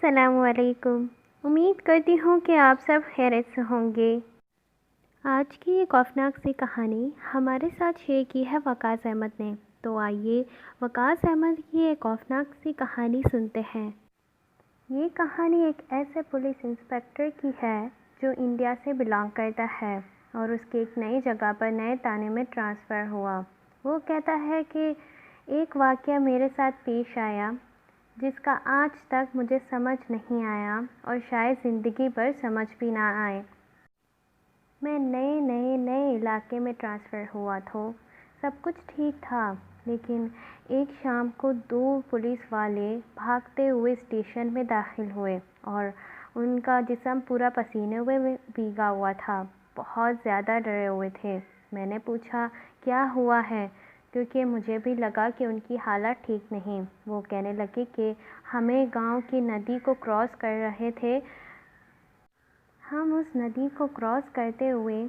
السلام علیکم۔ امید کرتی ہوں کہ آپ سب خیریت سے ہوں گے۔ آج کی یہ خوفناک سی کہانی ہمارے ساتھ شیئر کی ہے وقاص احمد نے، تو آئیے وقاص احمد کی ایک خوفناک سی کہانی سنتے ہیں۔ یہ کہانی ایک ایسے پولیس انسپکٹر کی ہے جو انڈیا سے بلانگ کرتا ہے اور اس کے ایک نئی جگہ پر نئے تانے میں ٹرانسفر ہوا۔ وہ کہتا ہے کہ ایک واقعہ میرے ساتھ پیش آیا جس کا آج تک مجھے سمجھ نہیں آیا اور شاید زندگی بھر سمجھ بھی نہ آئے۔ میں نئے علاقے میں ٹرانسفر ہوا تو سب کچھ ٹھیک تھا، لیکن ایک شام کو دو پولیس والے بھاگتے ہوئے اسٹیشن میں داخل ہوئے اور ان کا جسم پورا پسینے میں بھیگا ہوا تھا۔ بہت زیادہ ڈرے ہوئے تھے۔ میں نے پوچھا کیا ہوا ہے، کیونکہ مجھے بھی لگا کہ ان کی حالت ٹھیک نہیں۔ وہ کہنے لگے کہ ہمیں گاؤں کی ندی کو کراس کر رہے تھے۔ ہم اس ندی کو کراس کرتے ہوئے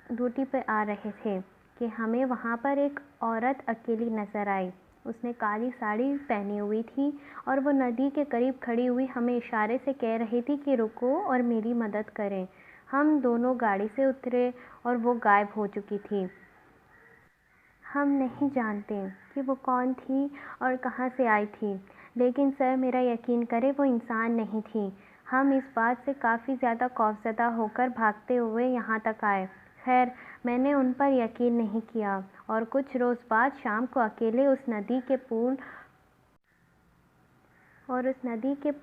ڈیوٹی پہ آ رہے تھے کہ ہمیں وہاں پر ایک عورت اکیلی نظر آئی۔ اس نے کالی ساڑی پہنی ہوئی تھی اور وہ ندی کے قریب کھڑی ہوئی ہمیں اشارے سے کہہ رہی تھی کہ رکو اور میری مدد کریں۔ ہم دونوں گاڑی سے اترے اور وہ غائب ہو چکی تھی۔ ہم نہیں جانتے کہ وہ کون تھی اور کہاں سے آئی تھی، لیکن سر میرا یقین کریں وہ انسان نہیں تھی۔ ہم اس بات سے کافی زیادہ خوفزدہ ہو کر بھاگتے ہوئے یہاں تک آئے۔ خیر میں نے ان پر یقین نہیں کیا اور کچھ روز بعد شام کو اکیلے اس ندی کے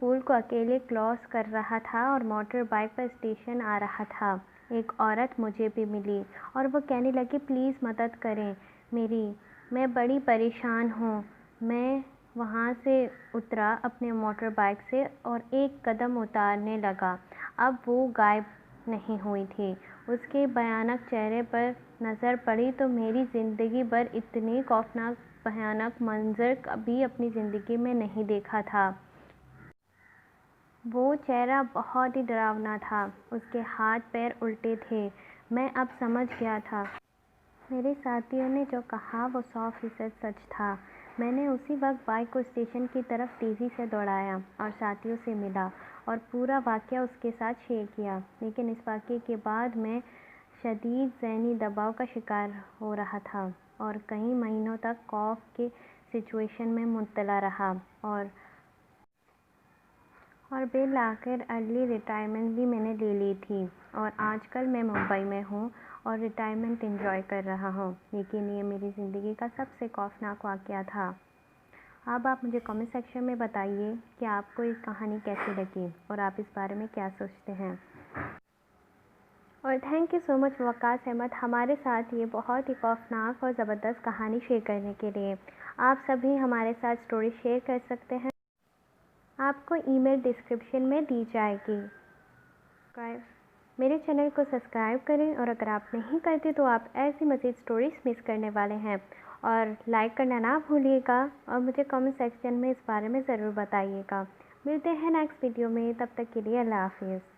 پل کو اکیلے کراس کر رہا تھا اور موٹر بائیک پر اسٹیشن آ رہا تھا۔ ایک عورت مجھے بھی ملی اور وہ کہنے لگی پلیز مدد کریں میری، میں بڑی پریشان ہوں۔ میں وہاں سے اترا اپنے موٹر بائیک سے اور ایک قدم اٹھانے لگا۔ اب وہ غائب نہیں ہوئی تھی۔ اس کے بھیانک چہرے پر نظر پڑی تو میری زندگی بھر اتنے خوفناک بھیانک منظر کبھی اپنی زندگی میں نہیں دیکھا تھا۔ وہ چہرہ بہت ہی ڈراؤنا تھا۔ اس کے ہاتھ پیر الٹے تھے۔ میں اب سمجھ گیا تھا میرے ساتھیوں نے جو کہا وہ 100% سچ تھا۔ میں نے اسی وقت بائیک کو اسٹیشن کی طرف تیزی سے دوڑایا اور ساتھیوں سے ملا اور پورا واقعہ اس کے ساتھ شیئر کیا، لیکن اس واقعے کے بعد میں شدید ذہنی دباؤ کا شکار ہو رہا تھا اور کئی مہینوں تک خوف کی سچویشن میں مبتلا رہا اور بالآخر ارلی ریٹائرمنٹ بھی میں نے لے لی تھی اور آج کل میں ممبئی میں ہوں اور ریٹائرمنٹ انجوائے کر رہا ہوں، لیکن یہ میری زندگی کا سب سے خوفناک واقعہ تھا۔ اب آپ مجھے کمنٹ سیکشن میں بتائیے کہ آپ کو یہ کہانی کیسی لگی اور آپ اس بارے میں کیا سوچتے ہیں۔ اور تھینک یو سو مچ وقاص احمد ہمارے ساتھ یہ بہت ہی خوفناک اور زبردست کہانی شیئر کرنے کے لیے۔ آپ سبھی ہمارے ساتھ سٹوری شیئر کر سکتے ہیں۔ آپ کو ای میل ڈسکرپشن میں دی جائے گی۔ میرے چینل کو سبسکرائب کریں اور اگر آپ نہیں کرتے تو آپ ایسی مزید سٹوریز مس کرنے والے ہیں، اور لائک کرنا نہ بھولیے گا اور مجھے کمنٹ سیکشن میں اس بارے میں ضرور بتائیے گا۔ ملتے ہیں نیکسٹ ویڈیو میں، تب تک کے لیے اللہ حافظ۔